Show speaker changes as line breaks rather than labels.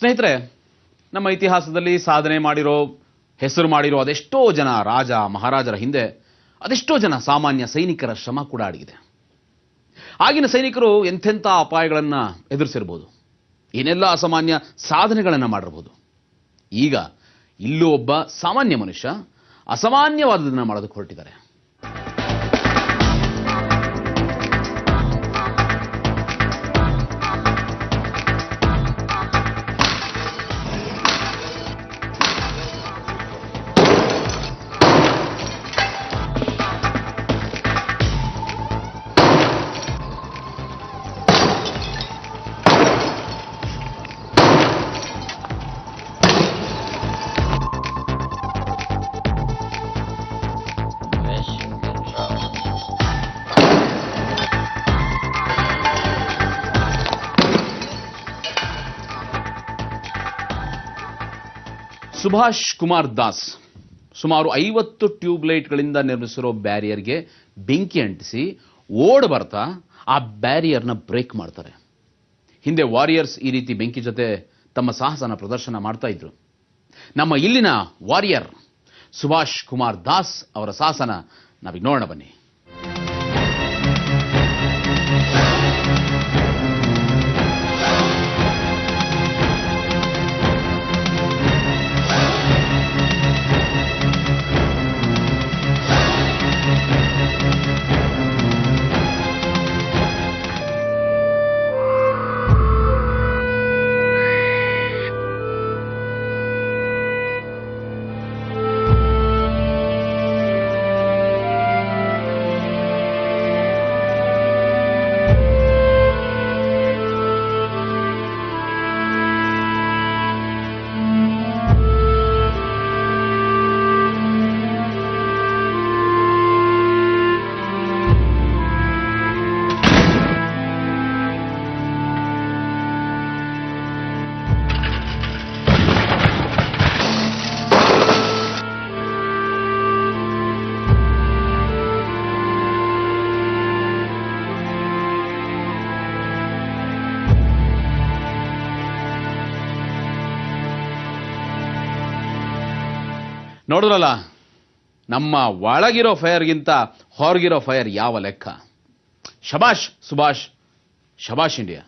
ಸ್ನೇಹಿತರೆ, ನಮ್ಮ ಇತಿಹಾಸದಲ್ಲಿ ಸಾಧನೆ ಮಾಡಿರೋ, ಹೆಸರು ಮಾಡಿರೋ ಅದೆಷ್ಟೋ ಜನ ರಾಜ ಮಹಾರಾಜರ ಹಿಂದೆ ಅದೆಷ್ಟೋ ಜನ ಸಾಮಾನ್ಯ ಸೈನಿಕರ ಶ್ರಮ ಕೂಡ ಅಡಗಿದೆ. ಆಗಿನ ಸೈನಿಕರು ಎಂಥೆಂಥ ಅಪಾಯಗಳನ್ನು ಎದುರಿಸಿರ್ಬೋದು, ಏನೆಲ್ಲ ಅಸಾಮಾನ್ಯ ಸಾಧನೆಗಳನ್ನು ಮಾಡಿರ್ಬೋದು. ಈಗ ಇಲ್ಲೂ ಒಬ್ಬ ಸಾಮಾನ್ಯ ಮನುಷ್ಯ ಅಸಾಮಾನ್ಯವಾದದನ್ನು ಮಾಡೋದಕ್ಕೆ ಹೊರಟಿದ್ದಾರೆ. ಸುಭಾಷ್ ಕುಮಾರ್ ದಾಸ್ ಸುಮಾರು 50 ಟ್ಯೂಬ್ಲೈಟ್ಗಳಿಂದ ನಿರ್ಮಿಸಿರೋ ಬ್ಯಾರಿಯರ್ಗೆ ಬೆಂಕಿ ಅಂಟಿಸಿ ಓಡ್ ಬರ್ತಾ ಆ ಬ್ಯಾರಿಯರ್ನ ಬ್ರೇಕ್ ಮಾಡ್ತಾರೆ. ಹಿಂದೆ ವಾರಿಯರ್ಸ್ ಈ ರೀತಿ ಬೆಂಕಿ ಜೊತೆ ತಮ್ಮ ಸಾಹಸನ ಪ್ರದರ್ಶನ ಮಾಡ್ತಾ ಇದ್ರು. ನಮ್ಮ ಇಲ್ಲಿನ ವಾರಿಯರ್ ಸುಭಾಷ್ ಕುಮಾರ್ ದಾಸ್ ಅವರ ಸಾಹಸನ ನಾವೀಗ ನೋಡೋಣ ಬನ್ನಿ. ನೋಡಿದ್ರಲ್ಲ, ನಮ್ಮ ಒಳಗಿರೋ ಫೈರ್ಗಿಂತ ಹೊರಗಿರೋ ಫೈರ್ ಯಾವ ಲೆಕ್ಕ. ಶಬಾಷ್ ಸುಭಾಷ್, ಶಬಾಷ್ ಇಂಡಿಯಾ.